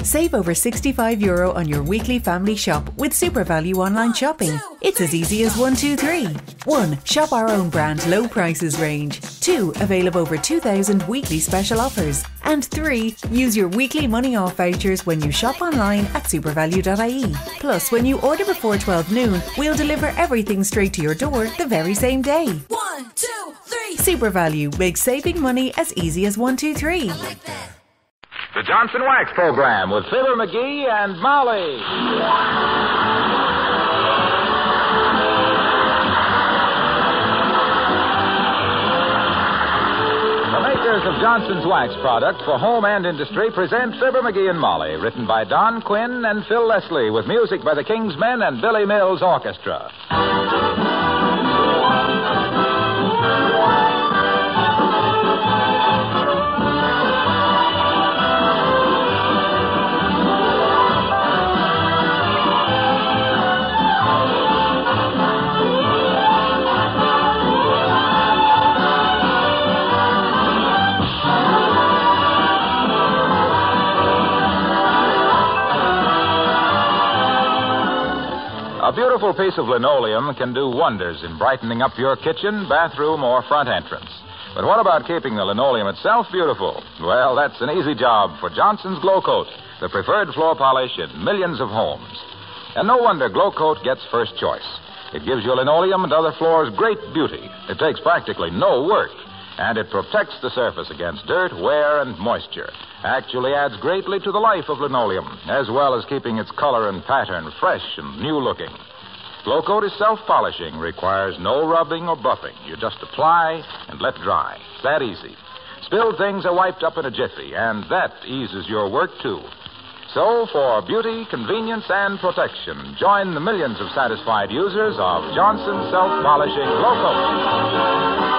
Save over €65 on your weekly family shop with Super Value online shopping. It's as easy as 1, 2, 3. 1. Shop our own brand low prices range. 2. Avail of over 2,000 weekly special offers. And 3. Use your weekly money off vouchers when you shop online at supervalue.ie. Plus, when you order before 12 noon, we'll deliver everything straight to your door the very same day. 1, 2, 3. Super Value makes saving money as easy as 1, 2, 3. The Johnson Wax Program with Fibber, McGee, and Molly. The makers of Johnson's Wax product for home and industry present Fibber, McGee, and Molly, written by Don Quinn and Phil Leslie, with music by the King's Men and Billy Mills Orchestra. A beautiful piece of linoleum can do wonders in brightening up your kitchen, bathroom, or front entrance. But what about keeping the linoleum itself beautiful? Well, that's an easy job for Johnson's Glow Coat, the preferred floor polish in millions of homes. And no wonder Glow Coat gets first choice. It gives your linoleum and other floors great beauty. It takes practically no work. And it protects the surface against dirt, wear, and moisture. Actually adds greatly to the life of linoleum, as well as keeping its color and pattern fresh and new-looking. Glow Coat is self-polishing, requires no rubbing or buffing. You just apply and let dry. It's that easy. Spilled things are wiped up in a jiffy, and that eases your work, too. So, for beauty, convenience, and protection, join the millions of satisfied users of Johnson's self-polishing Glow Coat.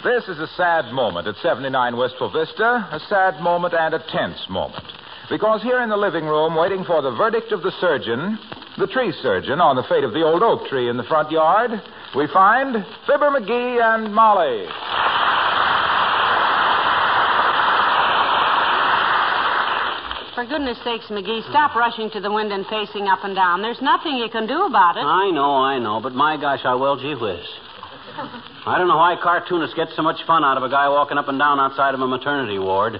This is a sad moment at 79 Wistful Vista, a sad moment and a tense moment. Because here in the living room, waiting for the verdict of the surgeon, the tree surgeon, on the fate of the old oak tree in the front yard, we find Fibber, McGee, and Molly. For goodness sakes, McGee, stop rushing to the window and pacing up and down. There's nothing you can do about it. I know, but my gosh, I will, gee whiz. I don't know why cartoonists get so much fun out of a guy walking up and down outside of a maternity ward.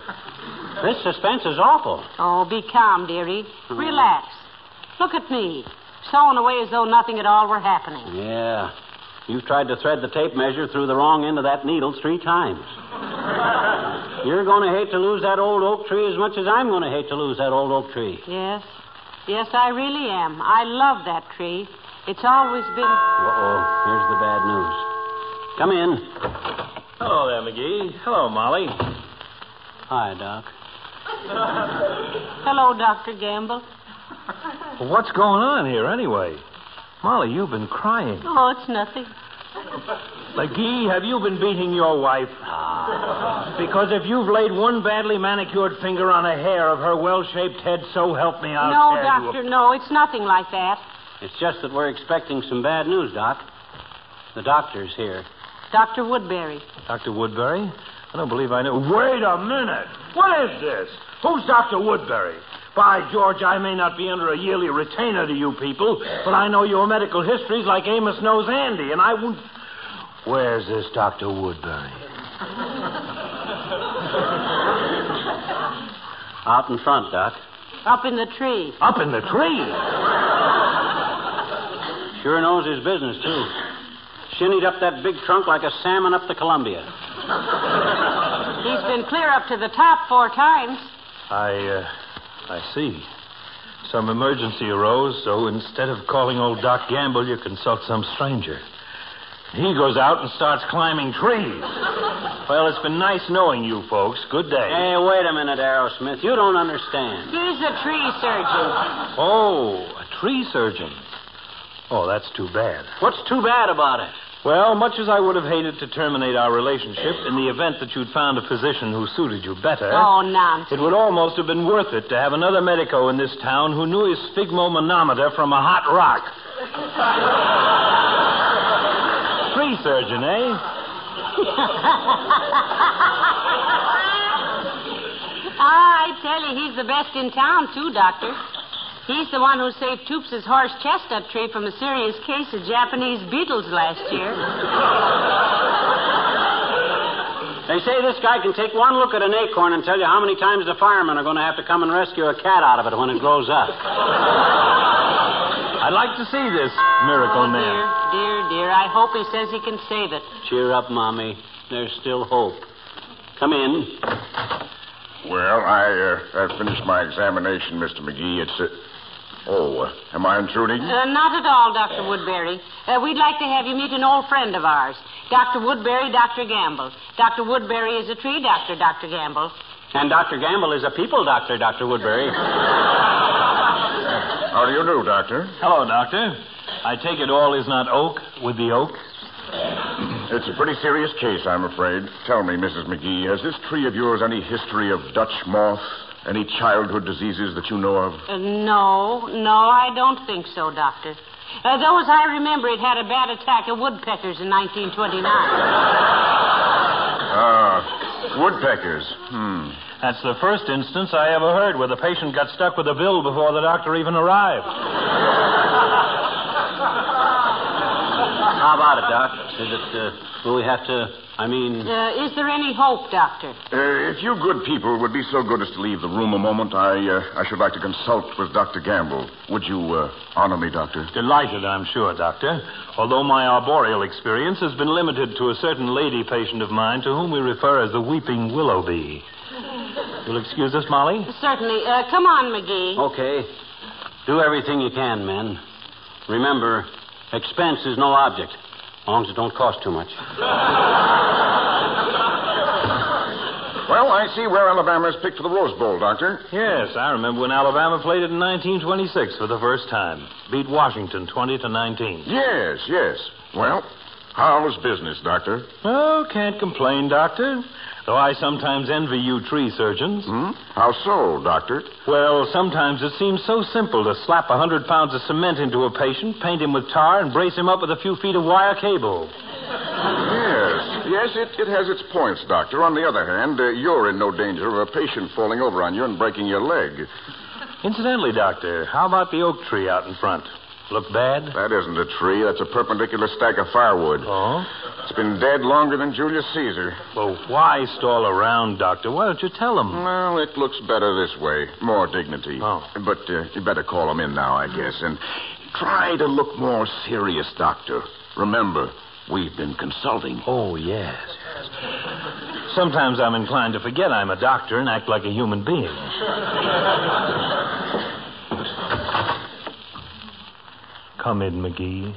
This suspense is awful. Oh, be calm, dearie. Relax. Look at me, sewing away as though nothing at all were happening. Yeah. You've tried to thread the tape measure through the wrong end of that needle 3 times. You're going to hate to lose that old oak tree as much as I'm going to hate to lose that old oak tree. Yes. Yes, I really am. I love that tree. It's always been... Uh-oh. Here's the bad news. Come in. Hello there, McGee. Hello, Molly. Hi, Doc. Hello, Dr. Gamble. Well, what's going on here, anyway? Molly, you've been crying. Oh, it's nothing. McGee, have you been beating your wife? Because if you've laid one badly manicured finger on a hair of her well-shaped head, so help me, I'll No, tear Doctor, no. It's nothing like that. It's just that we're expecting some bad news, Doc. The doctor's here. Dr. Woodbury. Dr. Woodbury? I don't believe I know. Wait a minute. What is this? Who's Dr. Woodbury? By George, I may not be under a yearly retainer to you people, but I know your medical histories like Amos knows Andy, and I won't... Where's this Dr. Woodbury? Out in front, Doc. Up in the tree. Up in the tree? Sure knows his business, too. Shinnied up that big trunk like a salmon up the Columbia. He's been clear up to the top 4 times. I see. Some emergency arose, so instead of calling old Doc Gamble, you consult some stranger. He goes out and starts climbing trees. Well, it's been nice knowing you folks. Good day. Hey, wait a minute, Aerosmith. You don't understand. He's a tree surgeon. Oh, a tree surgeon. Oh, that's too bad. What's too bad about it? Well, much as I would have hated to terminate our relationship, in the event that you'd found a physician who suited you better... Oh, nonsense. It would almost have been worth it to have another medico in this town who knew his sphygmomanometer from a hot rock. Tree surgeon, eh? I tell you, he's the best in town, too, Doctor. He's the one who saved Toops' horse chestnut tree from a serious case of Japanese beetles last year. They say this guy can take one look at an acorn and tell you how many times the firemen are going to have to come and rescue a cat out of it when it grows up. I'd like to see this miracle man. Dear. I hope he says he can save it. Cheer up, Mommy. There's still hope. Come in. Well, I've finished my examination, Mr. McGee. Am I intruding? Not at all, Dr. Woodbury. We'd like to have you meet an old friend of ours, Dr. Woodbury, Dr. Gamble. Dr. Woodbury is a tree doctor, Dr. Gamble. And Dr. Gamble is a people doctor, Dr. Woodbury. How do you do, Doctor? Hello, Doctor. I take it all is not oak with the oak? It's a pretty serious case, I'm afraid. Tell me, Mrs. McGee, has this tree of yours any history of Dutch moth? Any childhood diseases that you know of? No, I don't think so, Doctor. Though, as I remember, it had a bad attack of woodpeckers in 1929. Woodpeckers. That's the first instance I ever heard where the patient got stuck with a bill before the doctor even arrived. How about it, Doc? Will we have to, is there any hope, Doctor? If you good people would be so good as to leave the room a moment, I should like to consult with Dr. Gamble. Would you honor me, Doctor? Delighted, I'm sure, Doctor. Although my arboreal experience has been limited to a certain lady patient of mine to whom we refer as the weeping willow bee. You'll excuse us, Molly? Certainly. Come on, McGee. Okay. Do everything you can, men. Remember, expense is no object, as long as it don't cost too much. Well, I see where Alabama's picked for the Rose Bowl, Doctor. Yes, I remember when Alabama played it in 1926 for the first time. Beat Washington 20-19. Yes. Well, how's business, Doctor? Oh, can't complain, Doctor. Though I sometimes envy you tree surgeons. How so, Doctor? Well, sometimes it seems so simple to slap 100 pounds of cement into a patient, paint him with tar, and brace him up with a few feet of wire cable. Yes, it has its points, Doctor. On the other hand, you're in no danger of a patient falling over on you and breaking your leg. Incidentally, Doctor, how about the oak tree out in front? Look bad? That isn't a tree. That's a perpendicular stack of firewood. Oh? It's been dead longer than Julius Caesar. Well, why stall around, Doctor? Why don't you tell him? Well, it looks better this way. More dignity. Oh. But you better call him in now, I guess. And try to look more serious, Doctor. Remember, we've been consulting. Oh, yes. Sometimes I'm inclined to forget I'm a doctor and act like a human being. Come in, McGee.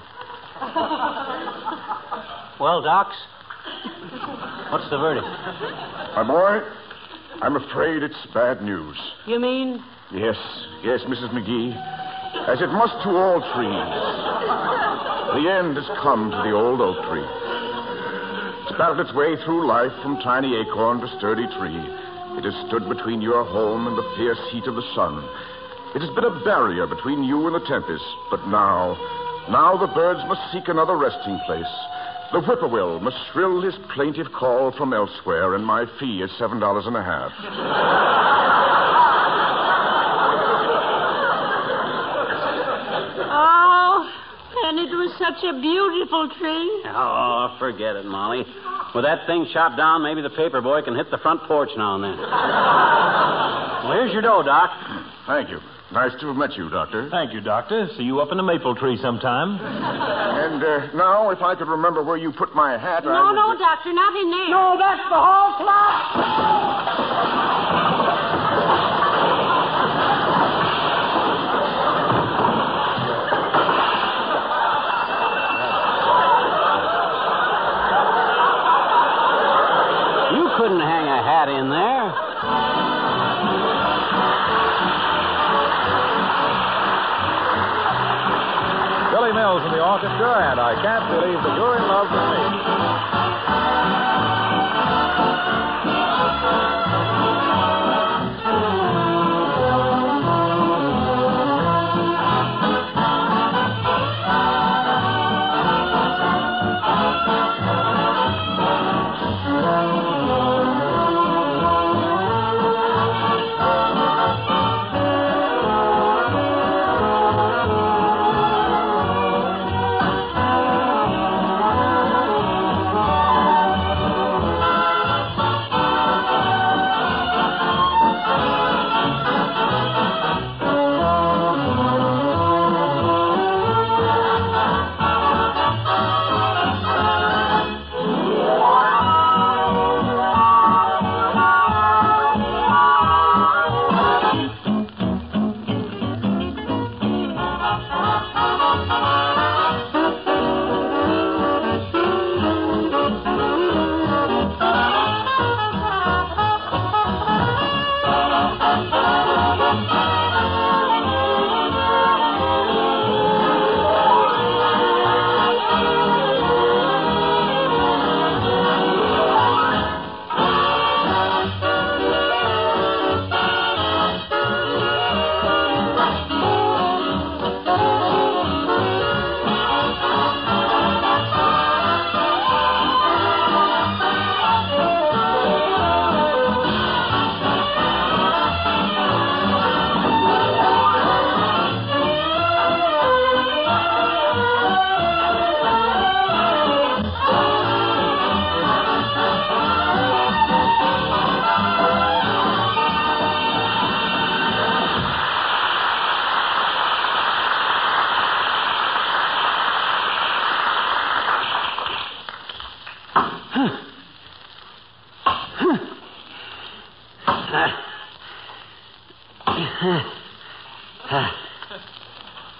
Well, Docs, what's the verdict? My boy, I'm afraid it's bad news. You mean? Yes, Mrs. McGee. As it must to all trees. The end has come to the old oak tree. It's battled its way through life from tiny acorn to sturdy tree. It has stood between your home and the fierce heat of the sun. It has been a barrier between you and the tempest. But now the birds must seek another resting place. The whippoorwill must shrill his plaintive call from elsewhere, and my fee is $7.50. Oh, and it was such a beautiful tree. Oh, forget it, Molly. With that thing chopped down, maybe the paper boy can hit the front porch now and then. Well, here's your dough, Doc. Thank you. Nice to have met you, Doctor. Thank you, Doctor. See you up in the maple tree sometime. And now, if I could remember where you put my hat, No, Doctor, not in there. No, that's the hall clock. You couldn't hang a hat in there. Billy Mills and the Orchestra and I Can't Believe That You're in Love with Me.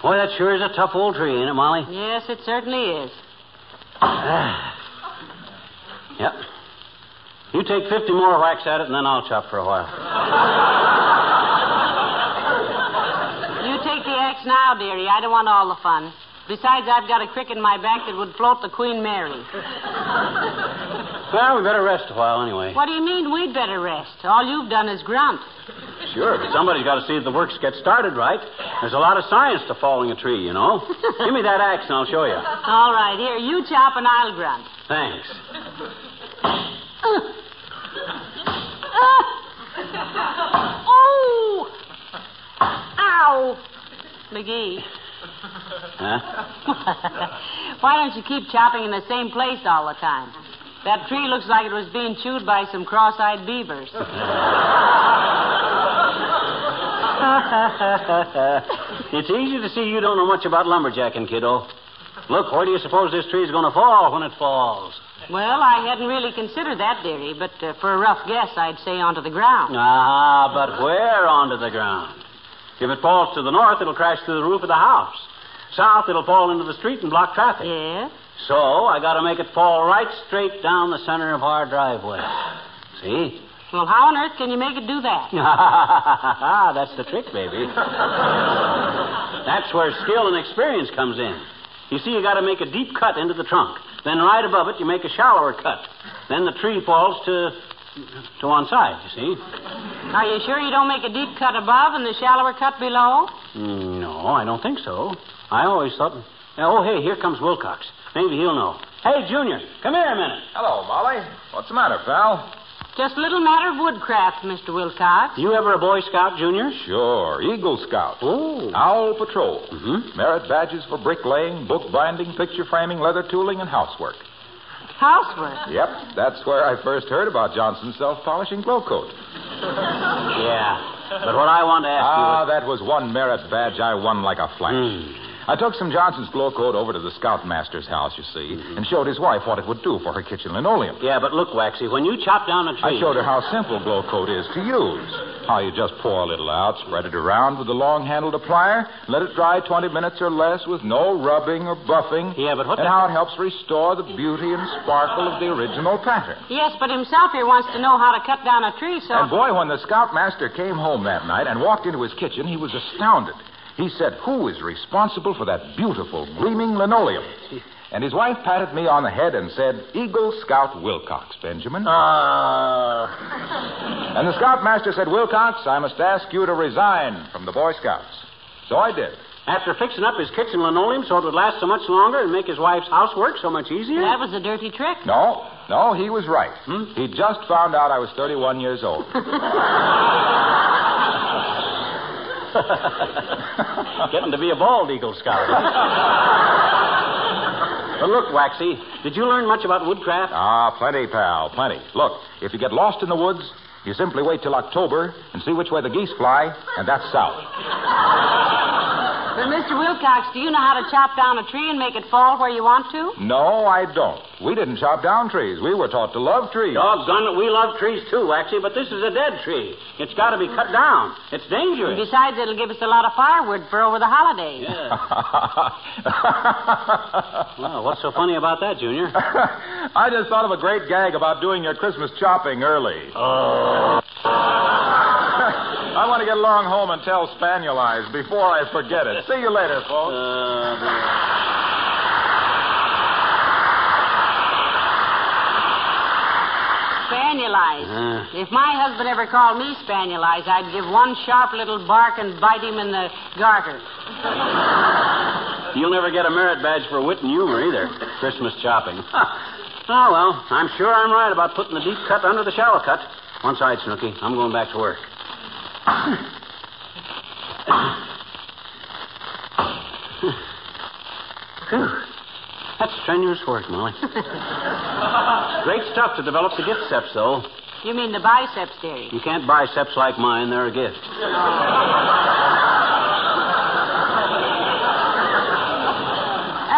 Boy, that sure is a tough old tree, ain't it, Molly? Yes, it certainly is. Yep. You take 50 more whacks at it, and then I'll chop for a while. You take the axe now, dearie. I don't want all the fun. Besides, I've got a crick in my back that would float the Queen Mary. Well, we better rest a while anyway. What do you mean we'd better rest? All you've done is grunt. Sure, but somebody's got to see that the works get started right. There's a lot of science to falling a tree, you know. Give me that axe and I'll show you. All right, here, you chop and I'll grunt. Thanks. Oh! Ow! McGee. Huh? Why don't you keep chopping in the same place all the time? That tree looks like it was being chewed by some cross-eyed beavers. It's easy to see you don't know much about lumberjacking, kiddo. Look, where do you suppose this tree's going to fall when it falls? Well, I hadn't really considered that, dearie, but for a rough guess, I'd say onto the ground. Ah, but where onto the ground? If it falls to the north, it'll crash through the roof of the house. South, it'll fall into the street and block traffic. Yeah? So I got to make it fall right straight down the center of our driveway. See? Well, how on earth can you make it do that? That's the trick, baby. That's where skill and experience comes in. You see, you got to make a deep cut into the trunk. Then right above it, you make a shallower cut. Then the tree falls to one side, you see. Are you sure you don't make a deep cut above and the shallower cut below? No, I don't think so. I always thought... Oh, hey, here comes Wilcox. Maybe he'll know. Hey, Junior, come here a minute. Hello, Molly. What's the matter, pal? Just a little matter of woodcraft, Mr. Wilcox. You ever a Boy Scout, Junior? Sure. Eagle Scout. Oh. Owl Patrol. Mm-hmm. Merit badges for bricklaying, bookbinding, picture framing, leather tooling, and housework. Housework? Yep. That's where I first heard about Johnson's self-polishing glow coat. Yeah. But what I want to ask you... that was one merit badge I won like a flash. I took some Johnson's glow coat over to the scoutmaster's house, you see, and showed his wife what it would do for her kitchen linoleum. Yeah, but look, Waxy, when you chop down a tree... I showed her how simple glow coat is to use. How you just pour a little out, spread it around with a long-handled applier, let it dry 20 minutes or less with no rubbing or buffing. Yeah, but what... And how it helps restore the beauty and sparkle of the original pattern. Yes, but himself here wants to know how to cut down a tree, so... And boy, when the scoutmaster came home that night and walked into his kitchen, he was astounded. He said, who is responsible for that beautiful, gleaming linoleum? And his wife patted me on the head and said, Eagle Scout Wilcox, Benjamin. And the scoutmaster said, Wilcox, I must ask you to resign from the Boy Scouts. So I did. After fixing up his kitchen linoleum so it would last so much longer and make his wife's housework so much easier? That was a dirty trick. No, he was right. He just found out I was 31 years old. Getting to be a bald Eagle Scout. But look, Waxy, did you learn much about woodcraft? Plenty, pal, plenty. Look, if you get lost in the woods, you simply wait till October and see which way the geese fly, and that's south. But, Mr. Wilcox, do you know how to chop down a tree and make it fall where you want to? No, I don't. We didn't chop down trees. We were taught to love trees. Doggone it, we love trees too, Waxy, but this is a dead tree. It's got to be cut down. It's dangerous. And besides, it'll give us a lot of firewood for over the holidays. Yeah. Well, what's so funny about that, Junior? I just thought of a great gag about doing your Christmas chopping early. Oh. I want to get along home and tell Spaniel Eyes before I forget it. See you later, folks. Spaniel Eyes. If my husband ever called me Spaniel Eyes, I'd give one sharp little bark and bite him in the garter. You'll never get a merit badge for wit and humor either. Christmas chopping. Oh, well, I'm sure I'm right about putting the deep cut under the shallow cut. One side, Snooky. I'm going back to work. Whew. That's strenuous work, Molly. Great stuff to develop the gift-ceps, though. You mean the biceps theory? You can't buy ceps like mine. They're a gift.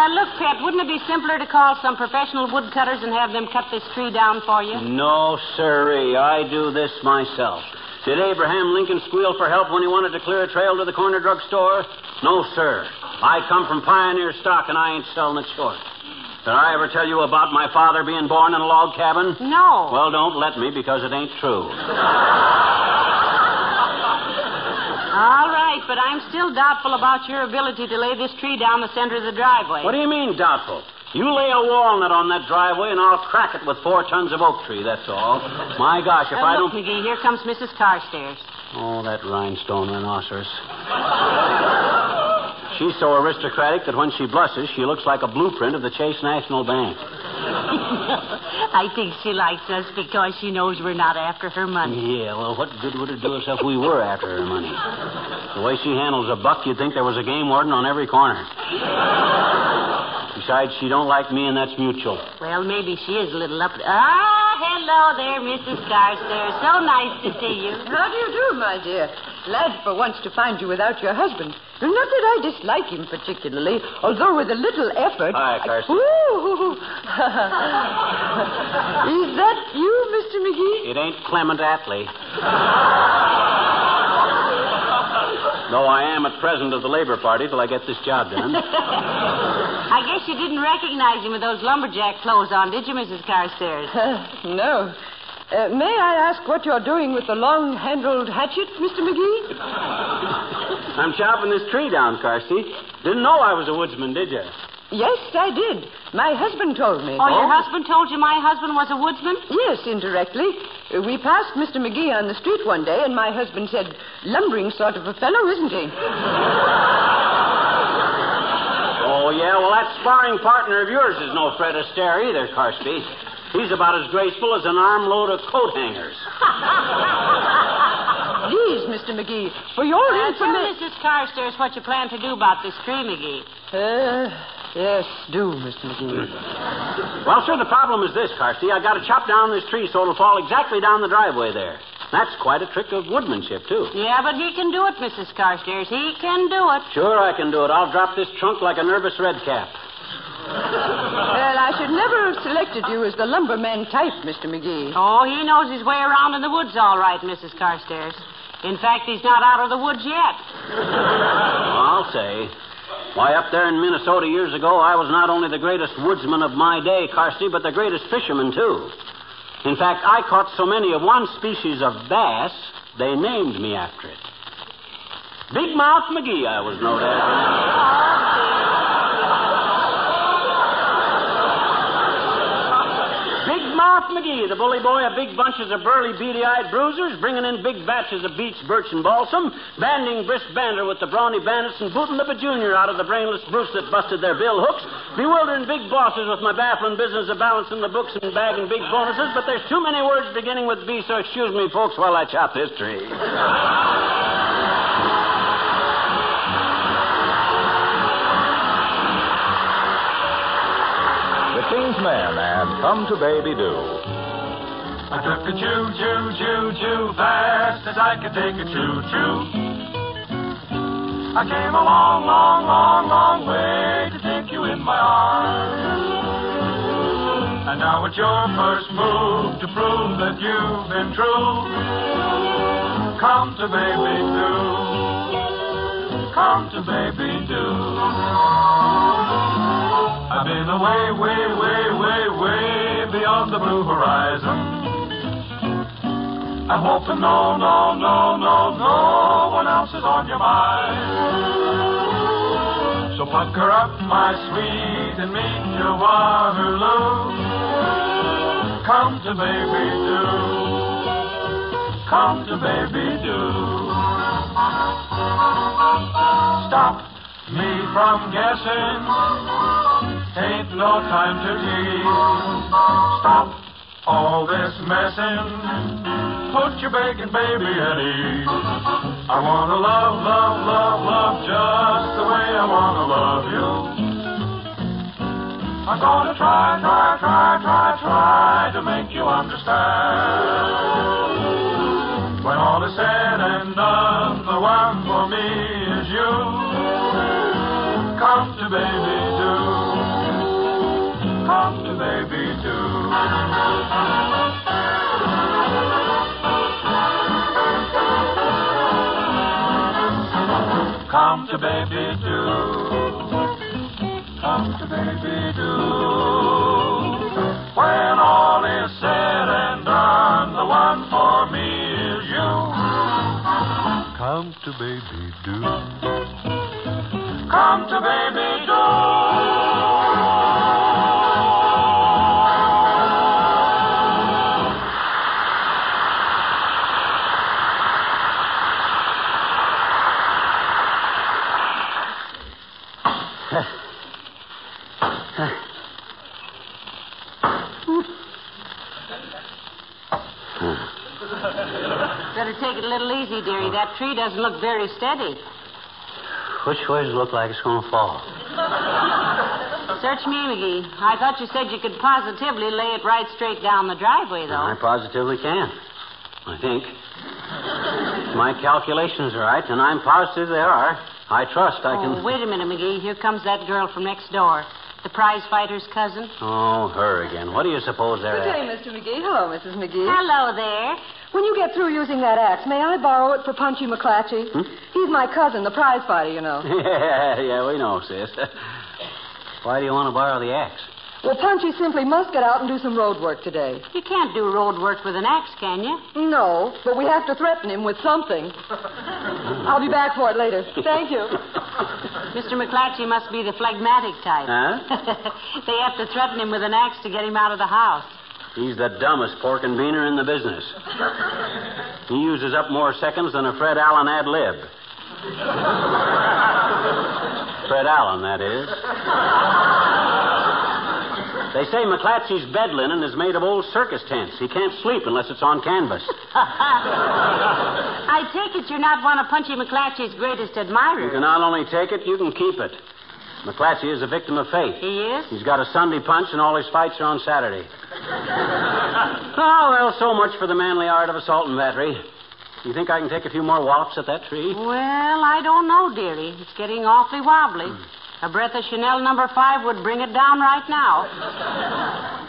Look, Pet, wouldn't it be simpler to call some professional woodcutters and have them cut this tree down for you? No, sirree. I do this myself. Did Abraham Lincoln squeal for help when he wanted to clear a trail to the corner drugstore? No, sir. I come from pioneer stock, and I ain't selling it short. Did I ever tell you about my father being born in a log cabin? No. Well, don't let me, because it ain't true. All right, but I'm still doubtful about your ability to lay this tree down the center of the driveway. What do you mean, doubtful? You lay a walnut on that driveway, and I'll crack it with 4 tons of oak tree, that's all. My gosh, if I look, don't... McGee, here comes Mrs. Carstairs. Oh, that rhinestone rhinoceros. She's so aristocratic that when she blushes, she looks like a blueprint of the Chase National Bank. I think she likes us because she knows we're not after her money. Yeah, well, what good would it do us if we were after her money? The way she handles a buck, you'd think there was a game warden on every corner. Besides, she don't like me, and that's mutual. Well, maybe she is a little up... hello there, Mrs. Carstairs. So nice to see you. How do you do, my dear? Glad for once to find you without your husband. Not that I dislike him particularly, although with a little effort... Hi, Carson. Is that you, Mr. McGee? It ain't Clement Attlee. Though I am at president of the Labor Party till I get this job done. I guess you didn't recognize him with those lumberjack clothes on, did you, Mrs. Carstairs? No. May I ask what you're doing with the long-handled hatchet, Mr. McGee? I'm chopping this tree down, Carsey. Didn't know I was a woodsman, did you? Yes, I did. My husband told me. Oh, your husband told you my husband was a woodsman? Yes, indirectly. We passed Mr. McGee on the street one day, and my husband said, lumbering sort of a fellow, isn't he? Oh, yeah? Well, that sparring partner of yours is no Fred Astaire either, Carsey. He's about as graceful as an armload of coat hangers. Please, Mr. McGee, for your Tell information... Mrs. Carstairs what you plan to do about this tree, McGee. Yes, do, Mr. McGee. Well, sir, the problem is this, Carsey. I got to chop down this tree so it'll fall exactly down the driveway there. That's quite a trick of woodmanship, too. Yeah, but he can do it, Mrs. Carstairs. He can do it. Sure, I can do it. I'll drop this trunk like a nervous redcap. Well, I should never have selected you as the lumberman type, Mr. McGee. Oh, he knows his way around in the woods all right, Mrs. Carstairs. In fact, he's not out of the woods yet. I'll say. Why, up there in Minnesota years ago, I was not only the greatest woodsman of my day, Carsey, but the greatest fisherman, too. In fact, I caught so many of one species of bass, they named me after it. Big Mouth McGee, I was known as. Big Mouth McGee, the bully boy of big bunches of burly, beady-eyed bruisers, bringing in big batches of beets, birch, and balsam, banding brisk banter with the brawny bandits, and booting up a junior out of the brainless brutes that busted their bill hooks, bewildering big bosses with my baffling business of balancing the books and bagging big bonuses, but there's too many words beginning with B, so excuse me, folks, while I chop this tree. The King's Men and Come to Baby Do. I took a choo-choo fast as I could take a choo-choo. I came a long, long, long, long way to take you in my arms. And now it's your first move to prove that you've been true. Come to Baby Do. Come to Baby Do. I've been away, way, way, way, way beyond the blue horizon. I'm hoping no one else is on your mind. So pucker up, my sweet, and meet your Waterloo. Come to Baby Do. Come to Baby Do. Stop me from guessing. Ain't no time to tease. Stop all this messing. Put your bacon baby at ease. I wanna love, love, love, love just the way I wanna love you. I'm gonna try to make you understand. When all is said and done, the one for me is you. Come to Baby Do. Come to Baby Do. Come to Baby Do. Come to Baby Do. When all is said and done, the one for me is you. Come to Baby Do. Come to Baby Do. Better take it a little easy, dearie. That tree doesn't look very steady. Which way does it look like it's going to fall? Search me, McGee. I thought you said you could positively lay it right straight down the driveway, though. I positively can. I think. My calculations are right, and I'm positive they are. I trust I can... Oh, wait a minute, McGee. Here comes that girl from next door. The prize fighter's cousin. Oh, her again. What do you suppose they're Good at? day, Mr. McGee. Hello, Mrs. McGee. Hello there. When you get through using that axe, may I borrow it for Punchy McClatchy? He's my cousin, the prize fighter, you know. Yeah, we know, sis. Why do you want to borrow the axe? Well, Punchy simply must get out and do some road work today. You can't do road work with an axe, can you? No, but we have to threaten him with something. I'll be back for it later. Thank you. Mr. McClatchy must be the phlegmatic type. Huh? They have to threaten him with an axe to get him out of the house. He's the dumbest pork and beaner in the business. He uses up more seconds than a Fred Allen ad lib. Fred Allen, that is. They say McClatchy's bed linen is made of old circus tents. He can't sleep unless it's on canvas. I take it you're not one of Punchy McClatchy's greatest You admirers. can not only take it, you can keep it. McClatchy is a victim of fate. He is? He's got a Sunday punch, and all his fights are on Saturday. Oh, well, so much for the manly art of assault and battery. You think I can take a few more wallops at that tree? Well, I don't know, dearie. It's getting awfully wobbly. A breath of Chanel No. 5 would bring it down right now.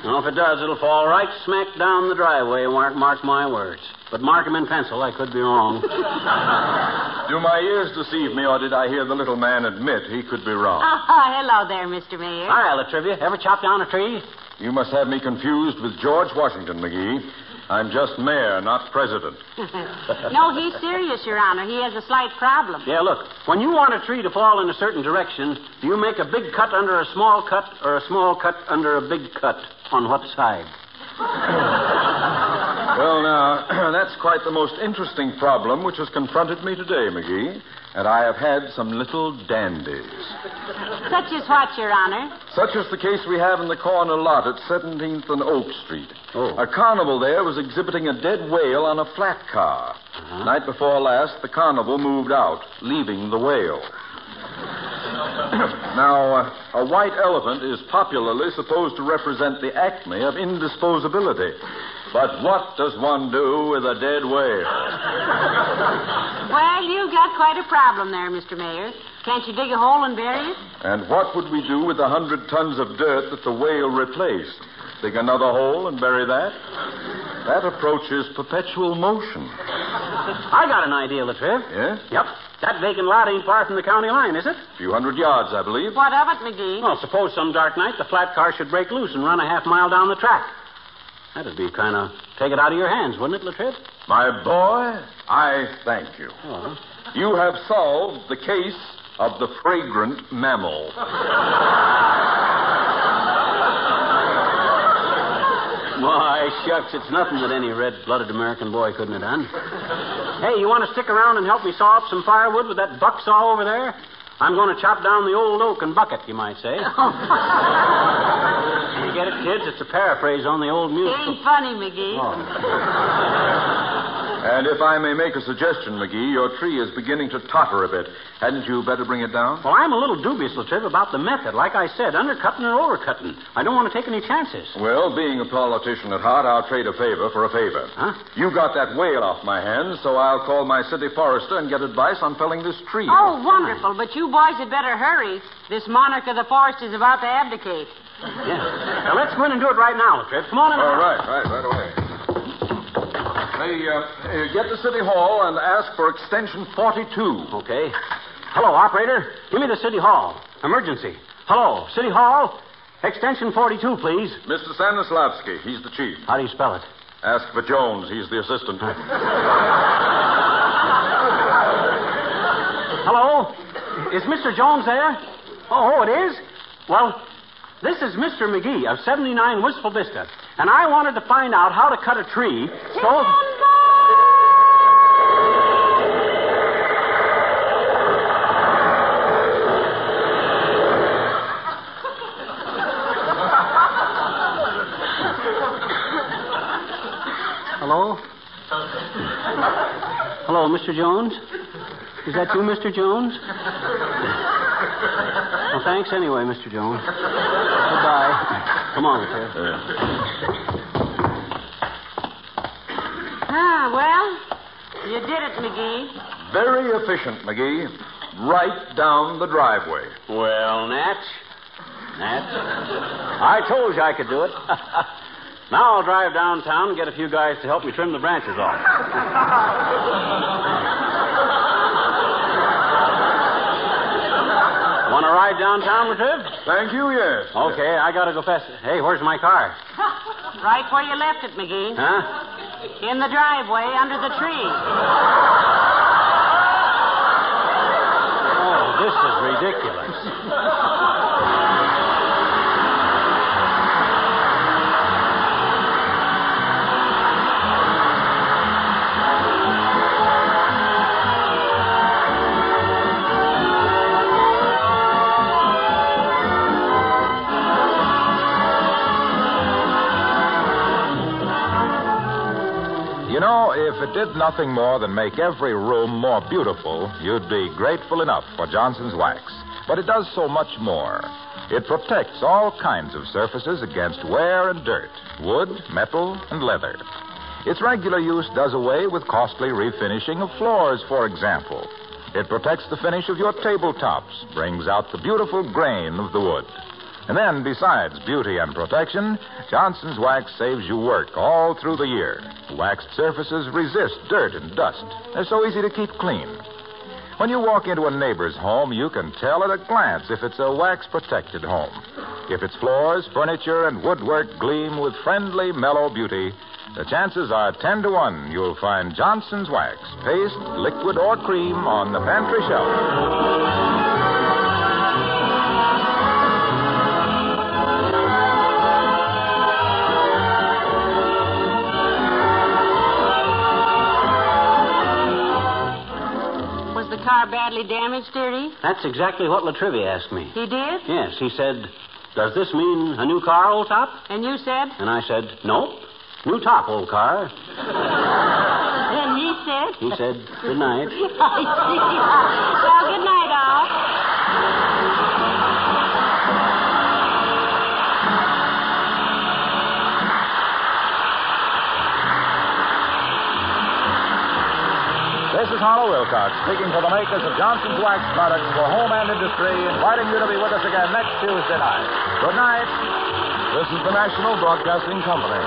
Well, if it does, it'll fall right smack down the driveway, mark my words. But mark him in pencil, I could be wrong. Do my ears deceive me, or did I hear the little man admit he could be wrong? Oh, hello there, Mr. Mayor. Hi, La Trivia. Ever chop down a tree? You must have me confused with George Washington, McGee. I'm just mayor, not president. No, he's serious, Your Honor. He has a slight problem. Yeah, look, when you want a tree to fall in a certain direction, do you make a big cut under a small cut or a small cut under a big cut? On what side? Well, now, that's quite the most interesting problem which has confronted me today, McGee. And I have had some little dandies. Such as what, Your Honor? Such as the case we have in the corner lot at 17th and Oak Street. Oh. A carnival there was exhibiting a dead whale on a flat car. Night before last, the carnival moved out, leaving the whale. Now, a white elephant is popularly supposed to represent the acme of indisposability. But what does one do with a dead whale? Well, you've got quite a problem there, Mr. Mayor. Can't you dig a hole and bury it? And what would we do with the 100 tons of dirt that the whale replaced? Dig another hole and bury that? That approach is perpetual motion. I got an idea, Latriv. Yeah? Yep. That vacant lot ain't far from the county line, is it? A few hundred yards, I believe. What of it, McGee? Well, suppose some dark night the flat car should break loose and run a half mile down the track. That'd be kind of take it out of your hands, wouldn't it, Latriv? My boy, I thank you. Oh. You have solved the case of the fragrant mammal. Why, shucks, it's nothing that any red-blooded American boy couldn't have done. Hey, you want to stick around and help me saw up some firewood with that buck saw over there? I'm going to chop down the old oak and bucket, you might say. You get it, kids? It's a paraphrase on the old music. Ain't funny, McGee. Oh. And if I may make a suggestion, McGee, your tree is beginning to totter a bit. Hadn't you better bring it down? Well, I'm a little dubious, Latriv, about the method. Like I said, undercutting or overcutting. I don't want to take any chances. Well, being a politician at heart, I'll trade a favor for a favor. Huh? You got that whale off my hands, so I'll call my city forester and get advice on felling this tree. Oh, wonderful. But you boys had better hurry. This monarch of the forest is about to abdicate. Yeah. Now, let's go in and do it right now, Latriv. Come on in. All right away. Hey, get to City Hall and ask for extension 42. Okay. Hello, operator. Give me the City Hall. Emergency. Hello, City Hall. Extension 42, please. Mr. Stanislavski, he's the chief. How do you spell it? Ask for Jones, he's the assistant. Hello? Is Mr. Jones there? Oh, it is? Well, this is Mr. McGee of 79 Wistful Vista, and I wanted to find out how to cut a tree so... Hello? Hello, Mr. Jones? Is that you, Mr. Jones? Well, thanks anyway, Mr. Jones. Goodbye. Come on, Latriv. Well, you did it, McGee. Very efficient, McGee. Right down the driveway. Well, Natch. I told you I could do it. Now I'll drive downtown and get a few guys to help me trim the branches off. Want to ride downtown, Latriv? Thank you, yes. Okay, I got to go fast. Hey, where's my car? Right where you left it, McGee. Huh? In the driveway under the tree. Oh, this is ridiculous. You know, if it did nothing more than make every room more beautiful, you'd be grateful enough for Johnson's Wax. But it does so much more. It protects all kinds of surfaces against wear and dirt, wood, metal, and leather. Its regular use does away with costly refinishing of floors, for example. It protects the finish of your tabletops, brings out the beautiful grain of the wood. And then, besides beauty and protection, Johnson's Wax saves you work all through the year. Waxed surfaces resist dirt and dust. They're so easy to keep clean. When you walk into a neighbor's home, you can tell at a glance if it's a wax-protected home. If its floors, furniture, and woodwork gleam with friendly, mellow beauty, the chances are 10 to 1 you'll find Johnson's Wax, paste, liquid, or cream on the pantry shelf. Was the car badly damaged, dearie? That's exactly what Latrivia asked me. He did? Yes, he said, "Does this mean a new car, old top?" And you said? And I said, "Nope. New top, old car." And he said? He said, "Good night." I see. Well, good night, all. This is Harlow Wilcox, speaking for the makers of Johnson's Wax products for home and industry, inviting you to be with us again next Tuesday night. Good night. This is the National Broadcasting Company.